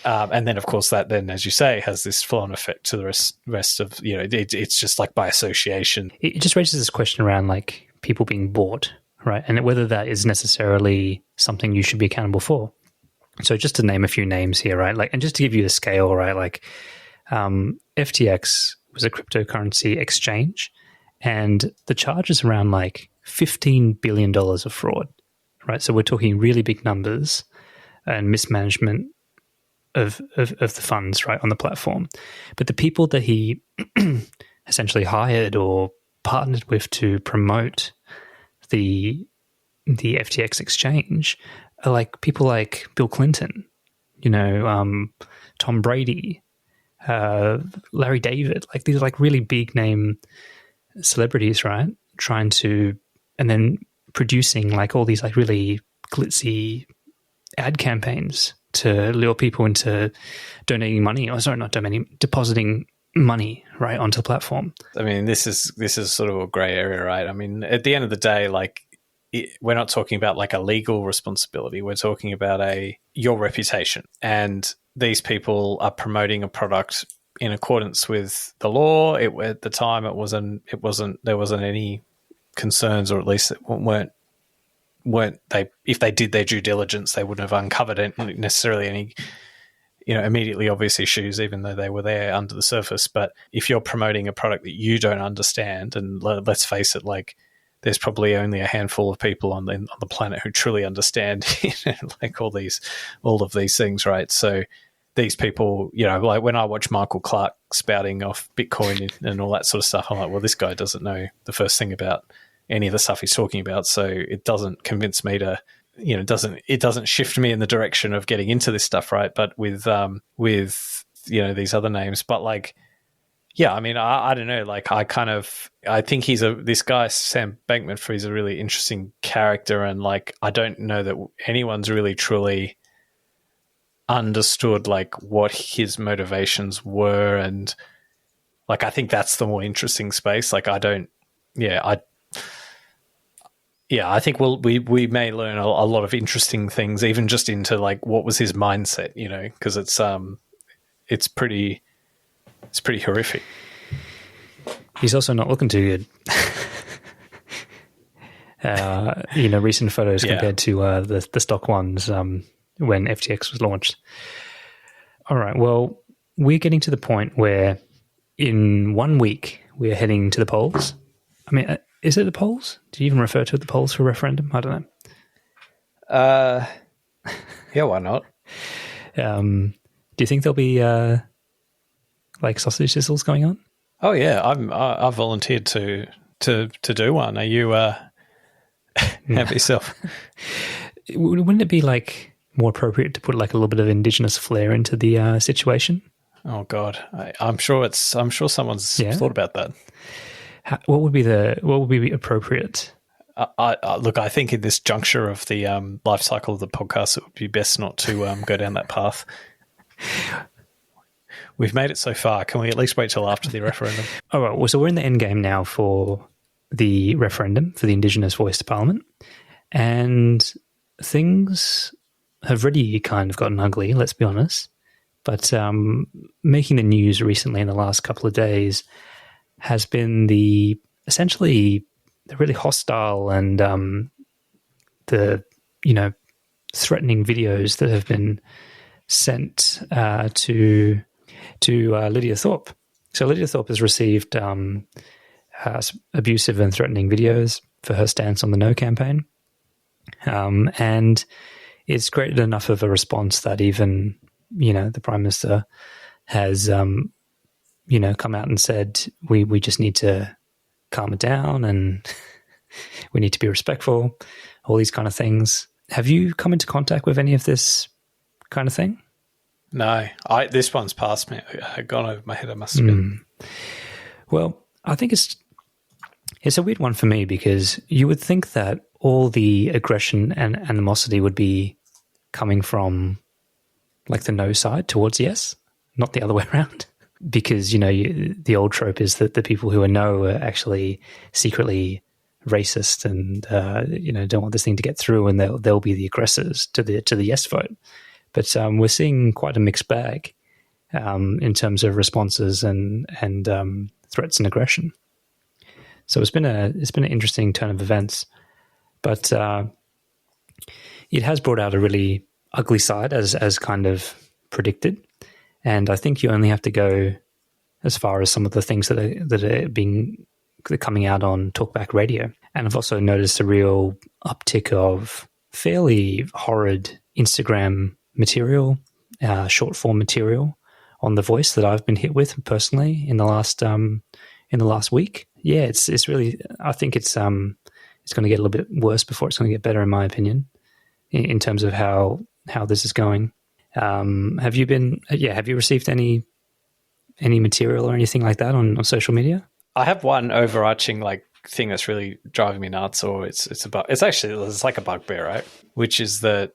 [SPEAKER 2] and then of course that then, as you say, has this flow-on effect to the rest of it's just like by association.
[SPEAKER 1] It just raises this question around like people being bought, right? And whether that is necessarily something you should be accountable for. So just to name a few names here, right? Like, and just to give you the scale, right? Like, FTX was a cryptocurrency exchange, and the charge is around like $15 billion of fraud, right? So we're talking really big numbers and mismanagement of the funds, right, on the platform. But the people that he essentially hired or partnered with to promote the FTX exchange are like people like Bill Clinton, Tom Brady, Larry David. Like these are like really big name celebrities, right? Trying to, and then producing like all these like really glitzy ad campaigns to lure people into donating money, or sorry, not donating, depositing money right onto the platform.
[SPEAKER 2] I mean, this is sort of a grey area, right? I mean, at the end of the day, like we're not talking about like a legal responsibility. We're talking about your reputation, and these people are promoting a product in accordance with the law. At the time, there wasn't any concerns, or at least it weren't they? If they did their due diligence, they wouldn't have uncovered necessarily any immediately obvious issues, even though they were there under the surface. But if you're promoting a product that you don't understand, and let's face it, like there's probably only a handful of people on the planet who truly understand like all of these things, right? So these people, like when I watch Michael Clark spouting off Bitcoin and all that sort of stuff, I'm like, well, this guy doesn't know the first thing about any of the stuff he's talking about. So it doesn't convince me to, it doesn't shift me in the direction of getting into this stuff, right? But with these other names, but like, yeah, I mean, I don't know, like I think this guy Sam Bankman-Fried is a really interesting character, and like I don't know that anyone's really truly understood like what his motivations were, and like I think that's the more interesting space. Like I think we may learn a lot of interesting things, even just into like what was his mindset, because it's pretty horrific.
[SPEAKER 1] He's also not looking too good. Recent photos compared to the stock ones. when FTX was launched. All right, well, we're getting to the point where in 1 week we're heading to the polls. I mean, is it the polls? Do you even refer to it the polls for referendum? I don't know.
[SPEAKER 2] Yeah, why not?
[SPEAKER 1] Do you think there'll be like sausage sizzles going on?
[SPEAKER 2] Oh yeah, I volunteered to do one. Are you have yourself?
[SPEAKER 1] Wouldn't it be like more appropriate to put like a little bit of Indigenous flair into the situation?
[SPEAKER 2] Oh God, I'm sure someone's thought about that.
[SPEAKER 1] What would be appropriate?
[SPEAKER 2] Look, I think in this juncture of the life cycle of the podcast, it would be best not to go down that path. We've made it so far. Can we at least wait till after the referendum?
[SPEAKER 1] All right. Well, so we're in the end game now for the referendum for the Indigenous voice to Parliament, and things have already kind of gotten ugly. Let's be honest. But making the news recently in the last couple of days has been essentially the really hostile and the threatening videos that have been sent to Lydia Thorpe. So Lydia Thorpe has received abusive and threatening videos for her stance on the No campaign, and it's created enough of a response that even the Prime Minister has come out and said we just need to calm it down and we need to be respectful, all these kind of things. Have you come into contact with any of this kind of thing?
[SPEAKER 2] No, this one's past me. I've gone over my head, I must admit.
[SPEAKER 1] Well, I think it's a weird one for me because you would think that all the aggression and animosity would be coming from like the no side towards yes, not the other way around. Because, the old trope is that the people who are no are actually secretly racist and, don't want this thing to get through, and they'll be the aggressors to the yes vote. But we're seeing quite a mixed bag in terms of responses and threats and aggression. So it's been an interesting turn of events, but it has brought out a really ugly side as kind of predicted. And I think you only have to go as far as some of the things that are coming out on Talkback Radio. And I've also noticed a real uptick of fairly horrid Instagram material, short form material on The Voice that I've been hit with personally in the last week. Yeah, it's really. I think it's going to get a little bit worse before it's going to get better, in my opinion, in terms of how this is going. Have you received any material or anything like that on social media?
[SPEAKER 2] I have one overarching thing that's really driving me nuts, or it's like a bugbear, right? Which is that,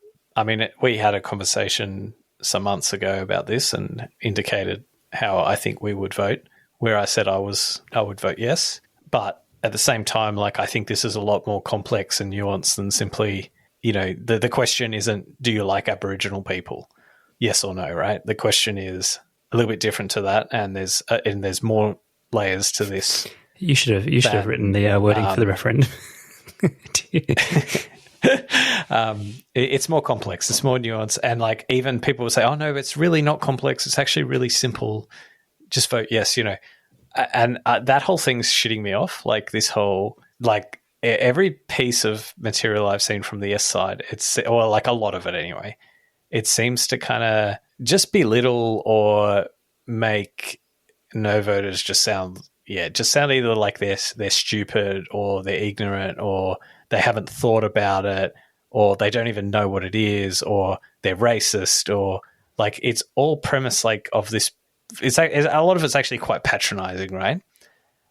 [SPEAKER 2] we had a conversation some months ago about this and indicated how I think we would vote, where I said I would vote yes. But at the same time, I think this is a lot more complex and nuanced than simply, the question isn't, do you like Aboriginal people? Yes or no, right? The question is a little bit different to that, and there's more layers to this. You should
[SPEAKER 1] have written the wording for the referendum.
[SPEAKER 2] It's more complex. It's more nuanced, and even people will say, "Oh no, it's really not complex. It's actually really simple. Just vote yes." And that whole thing's shitting me off. This whole every piece of material I've seen from the yes side, a lot of it anyway. It seems to kind of just belittle or make no voters just sound either like they're stupid or they're ignorant or they haven't thought about it or they don't even know what it is or they're racist or it's all premise of this. It's a lot of it's actually quite patronizing, right?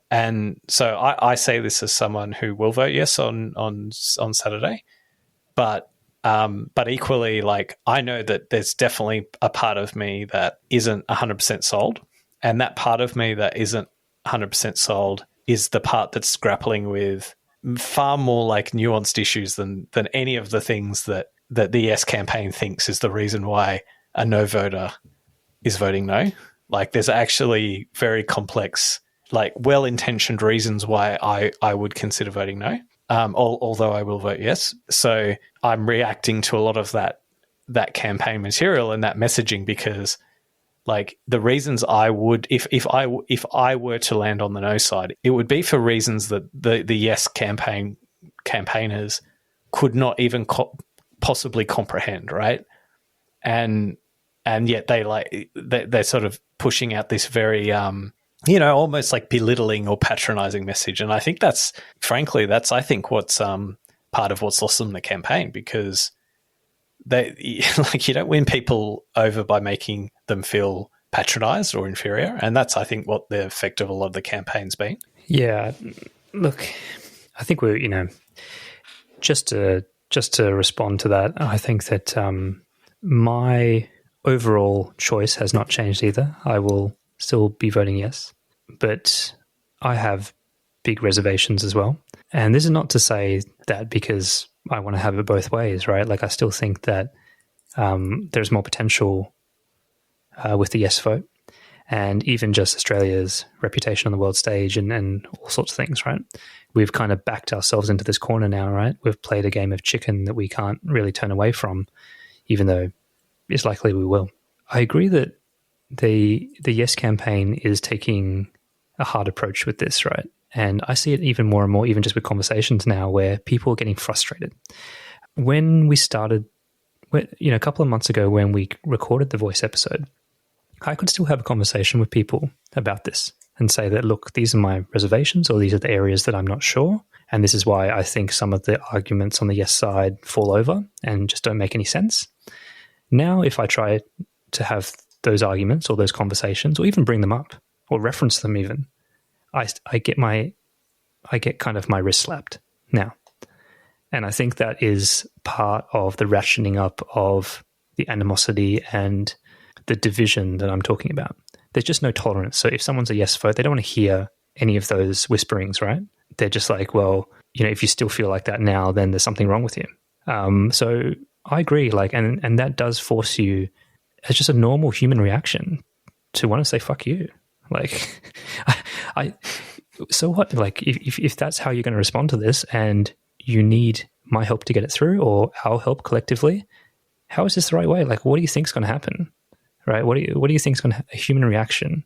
[SPEAKER 2] And so I say this as someone who will vote yes on Saturday, but equally, I know that there's definitely a part of me that isn't 100% sold, and that part of me that isn't 100% sold is the part that's grappling with far more nuanced issues than any of the things that the Yes campaign thinks is the reason why a no voter is voting no. There's actually very complex, well-intentioned reasons why I would consider voting no. Although I will vote yes. So I'm reacting to a lot of that that campaign material and that messaging, because like the reasons I would, if I were to land on the no side, it would be for reasons that the yes campaigners could not even possibly comprehend, right? And yet they're sort of pushing out this very almost like belittling or patronizing message. And I think that's I think what's part of what's lost in the campaign, because you don't win people over by making them feel patronized or inferior. And that's, I think, what the effect of a lot of the campaign's been.
[SPEAKER 1] Yeah. Look, I think we're, just to respond to that, I think that my overall choice has not changed either. I will still be voting yes, but I have big reservations as well. And this is not to say that because I want to have it both ways, right? Like I still think that there's more potential with the yes vote, and even just Australia's reputation on the world stage and all sorts of things, right? We've kind of backed ourselves into this corner now, right? We've played a game of chicken that we can't really turn away from, even though it's likely we will. I agree that the yes campaign is taking a hard approach with this, right? And I see it even more and more, even just with conversations now, where people are getting frustrated. When we started, a couple of months ago when we recorded the voice episode, I could still have a conversation with people about this and say that, look, these are my reservations, or these are the areas that I'm not sure. And this is why I think some of the arguments on the yes side fall over and just don't make any sense. Now, if I try to have those arguments or those conversations, or even bring them up or reference them even, I get kind of my wrist slapped now. And I think that is part of the ratcheting up of the animosity and the division that I'm talking about. There's just no tolerance. So if someone's a yes vote, they don't want to hear any of those whisperings, right? They're just like, well, if you still feel like that now, then there's something wrong with you. So I agree. And that does force you, as just a normal human reaction, to want to say, fuck you. So what? If that's how you're going to respond to this, and you need my help to get it through, or our help collectively, how is this the right way? What do you think is going to happen? Right? What do you think is going to a human reaction?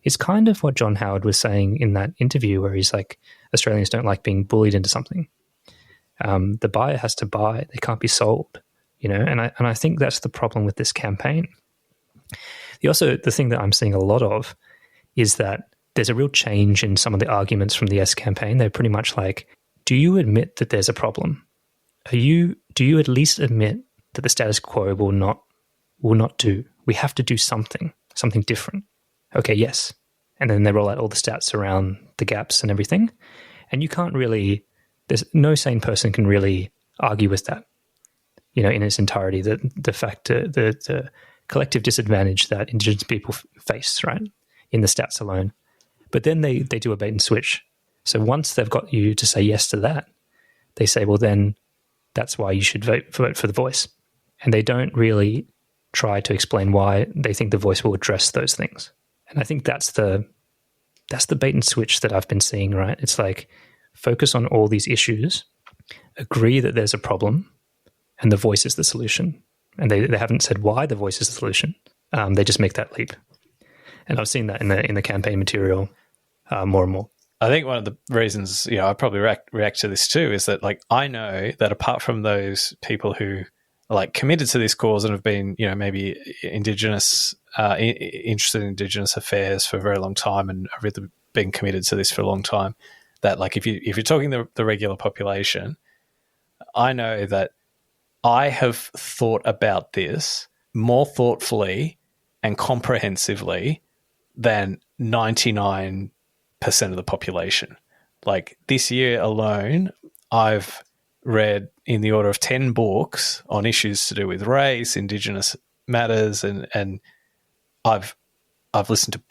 [SPEAKER 1] It's kind of what John Howard was saying in that interview, where he's like, Australians don't like being bullied into something. The buyer has to buy; they can't be sold. And I think that's the problem with this campaign. The thing that I'm seeing a lot of is that there's a real change in some of the arguments from the yes campaign. They're pretty much like, do you admit that there's a problem? Do you at least admit that the status quo will not do? We have to do something different. Okay, yes. And then they roll out all the stats around the gaps and everything. And you can't really, there's no sane person can really argue with that, in its entirety, the fact, the collective disadvantage that Indigenous people face, right, in the stats alone. But then they do a bait and switch. So once they've got you to say yes to that, they say, well, then that's why you should vote for the voice. And they don't really try to explain why they think the voice will address those things. And I think that's the bait and switch that I've been seeing, right? It's like, focus on all these issues, agree that there's a problem, and the voice is the solution. And they haven't said why the voice is the solution. They just make that leap. And I've seen that in the campaign material more and more.
[SPEAKER 2] I think one of the reasons, I probably react to this too, is that I know that apart from those people who are committed to this cause and have been, maybe Indigenous, interested in Indigenous affairs for a very long time and have really been committed to this for a long time, that if you're talking the regular population, I know that I have thought about this more thoughtfully and comprehensively than 99% of the population. This year alone, I've read in the order of 10 books on issues to do with race, Indigenous matters, and I've listened to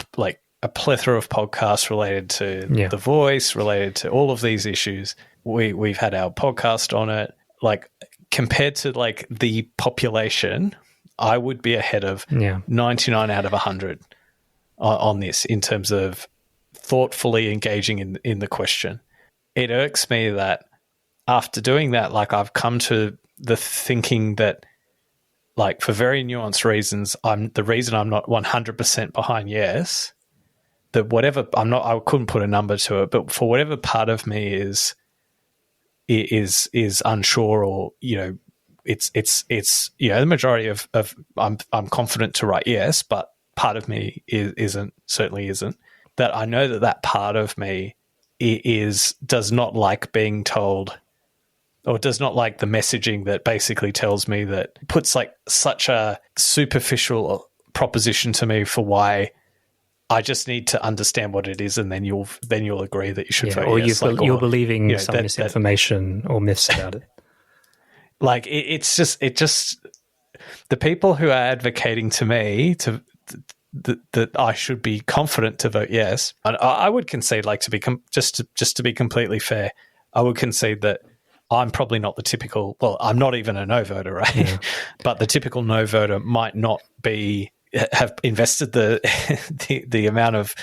[SPEAKER 2] a plethora of podcasts related to The Voice, related to all of these issues. We've had our podcast on it. Compared to the population, I would be ahead of 99 out of 100 on this in terms of thoughtfully engaging in the question. It irks me that after doing that, I've come to the thinking that like for very nuanced reasons, the reason I'm not 100% behind yes, that whatever I couldn't put a number to it, but for whatever part of me is unsure, or it's the majority of I'm confident to write yes, but part of me certainly isn't. That I know that part of me does not like being told, or does not like the messaging that basically tells me, that puts like such a superficial proposition to me for why I just need to understand what it is, and then you'll agree that you should vote
[SPEAKER 1] or
[SPEAKER 2] yes.
[SPEAKER 1] you're believing some misinformation or myths about it.
[SPEAKER 2] Like it's just the people who are advocating to me that I should be confident to vote yes. And I would concede, like, to be just to be completely fair, I would concede that I'm probably not the typical. Well, I'm not even a no voter, right? Yeah. But the typical no voter might not have invested the amount of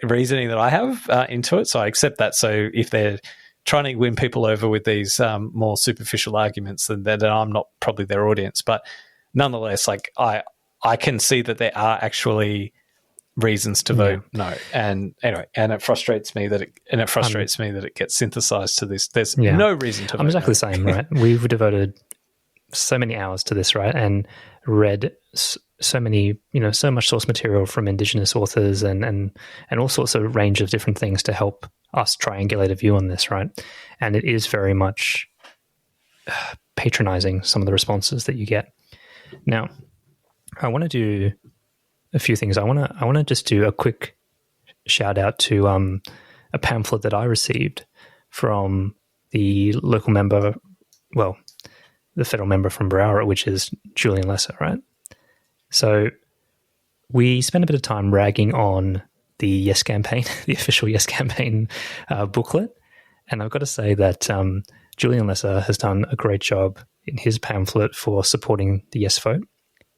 [SPEAKER 2] reasoning that I have into it. So I accept that. So if they're trying to win people over with these more superficial arguments, then I'm not probably their audience. But nonetheless, like I can see that there are actually reasons to vote no. And anyway, and it frustrates me that it gets synthesized to this. There's no reason to vote
[SPEAKER 1] I'm exactly
[SPEAKER 2] no.
[SPEAKER 1] the same, right? We've devoted so many hours to this, right? And read so many, so much source material from Indigenous authors and all sorts of range of different things to help us triangulate a view on this, right? And it is very much patronizing, some of the responses that you get. Now, I want to do a few things. I want to just do a quick shout out to a pamphlet that I received from the local member, well, the federal member from Browra, which is Julian Lesser, right? So we spent a bit of time ragging on the Yes campaign, the official Yes campaign booklet. And I've got to say that Julian Lesser has done a great job in his pamphlet for supporting the Yes vote.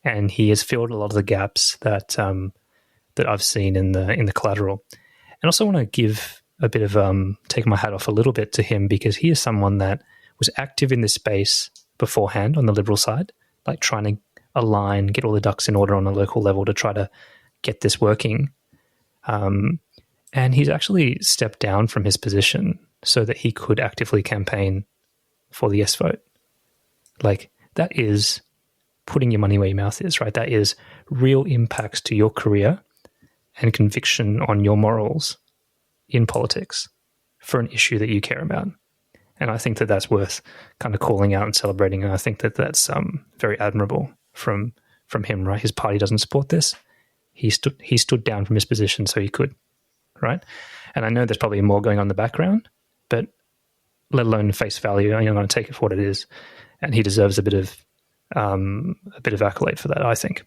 [SPEAKER 1] And he has filled a lot of the gaps that I've seen in the collateral. And also want to give a bit of take my hat off a little bit to him, because he is someone that was active in this space beforehand on the Liberal side, like trying to align, get all the ducks in order on a local level to try to get this working. And he's actually stepped down from his position so that he could actively campaign for the Yes vote. Like, that is putting your money where your mouth is, right? That is real impacts to your career and conviction on your morals in politics for an issue that you care about. And I think that that's worth kind of calling out and celebrating. And I think that that's very admirable from him, right? His party doesn't support this. He stood down from his position so he could, right? And I know there's probably more going on in the background, but let alone face value, I'm going to take it for what it is. And he deserves a bit of accolade for that, I think.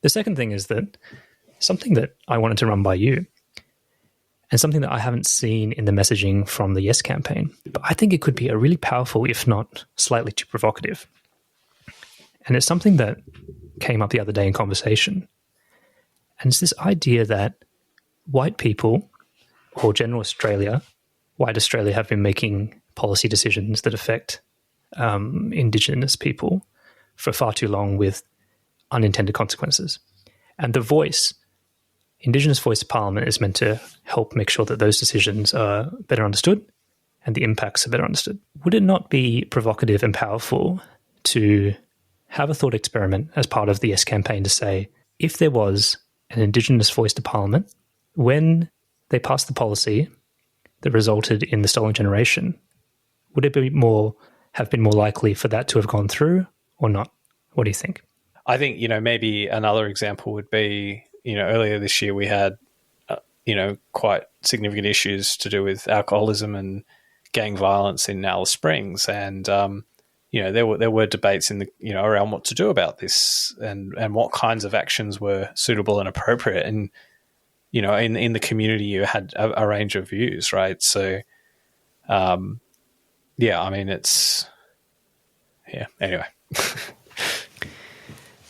[SPEAKER 1] The second thing is that something that I wanted to run by you, and something that I haven't seen in the messaging from the Yes campaign, but I think it could be a really powerful, if not slightly too provocative. And it's something that came up the other day in conversation. And it's this idea that white people, or general Australia, white Australia, have been making policy decisions that affect Indigenous people for far too long with unintended consequences. And the voice, Indigenous voice Parliament, is meant to help make sure that those decisions are better understood and the impacts are better understood. Would it not be provocative and powerful to have a thought experiment as part of the Yes campaign to say, if there was an Indigenous voice to Parliament, when they passed the policy that resulted in the stolen generation, would it have been more likely for that to have gone through or not? What do you think?
[SPEAKER 2] I think, maybe another example would be, earlier this year we had, quite significant issues to do with alcoholism and gang violence in Alice Springs. And, there were debates in around what to do about this and what kinds of actions were suitable and appropriate. And, in the community, you had a range of views, right? So, anyway.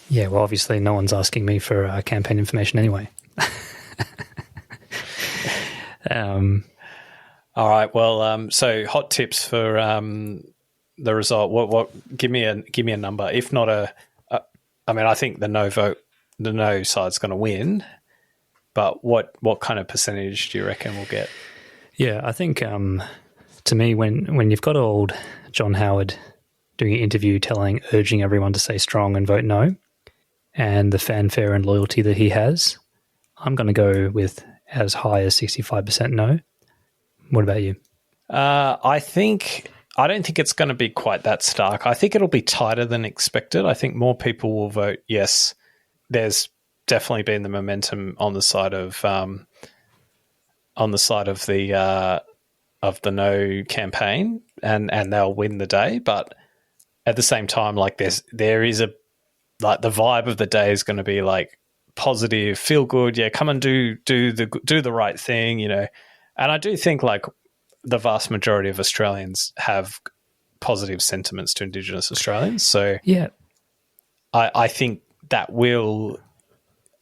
[SPEAKER 1] Yeah, well, obviously no one's asking me for campaign information anyway.
[SPEAKER 2] All right, well, so hot tips for the result? What? Give me a number. If not I mean, I think the no side's going to win. But what kind of percentage do you reckon we'll get?
[SPEAKER 1] Yeah, I think to me, when you've got old John Howard doing an interview urging everyone to stay strong and vote no, and the fanfare and loyalty that he has, I'm going to go with as high as 65% no. What about you?
[SPEAKER 2] I don't think it's going to be quite that stark. I think it'll be tighter than expected. I think more people will vote yes. There's definitely been the momentum on the side of the no campaign, and they'll win the day. But at the same time, like there is the vibe of the day is going to be like positive, feel good. Yeah, come and do the right thing, you know. And I do think like the vast majority of Australians have positive sentiments to Indigenous Australians. So
[SPEAKER 1] yeah,
[SPEAKER 2] I think that will.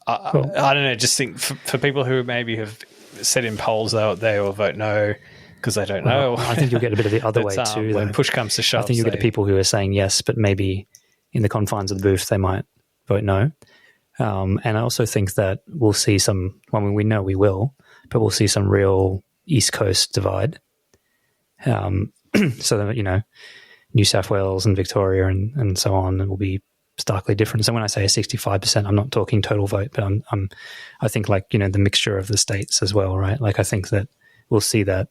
[SPEAKER 1] Cool.
[SPEAKER 2] I don't know. Just think for people who maybe have said in polls they will vote no because they don't know.
[SPEAKER 1] I think you'll get a bit of the other way too.
[SPEAKER 2] When
[SPEAKER 1] though.
[SPEAKER 2] push comes to shove,
[SPEAKER 1] I think you'll get the people who are saying yes, but maybe in the confines of the booth they might vote no. And I also think that we'll see some. Well, I mean, we know we will, but we'll see some real East Coast divide. So that, you know, New South Wales and Victoria and so on will be starkly different. So when I say 65%, I'm not talking total vote, but I think like, you know, the mixture of the states as well, right? Like I think that we'll see that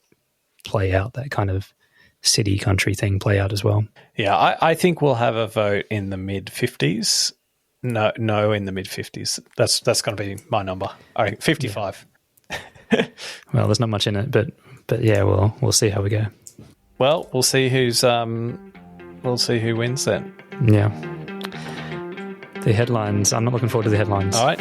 [SPEAKER 1] play out, that kind of city country thing play out as well.
[SPEAKER 2] Yeah, I think we'll have a vote in the mid 50s. No, in the mid 50s. That's going to be my number. I think 55.
[SPEAKER 1] Yeah. Well, there's not much in it, but yeah, we'll see how we go.
[SPEAKER 2] Well, we'll see who wins then.
[SPEAKER 1] Yeah. The headlines. I'm not looking forward to the headlines.
[SPEAKER 2] All right.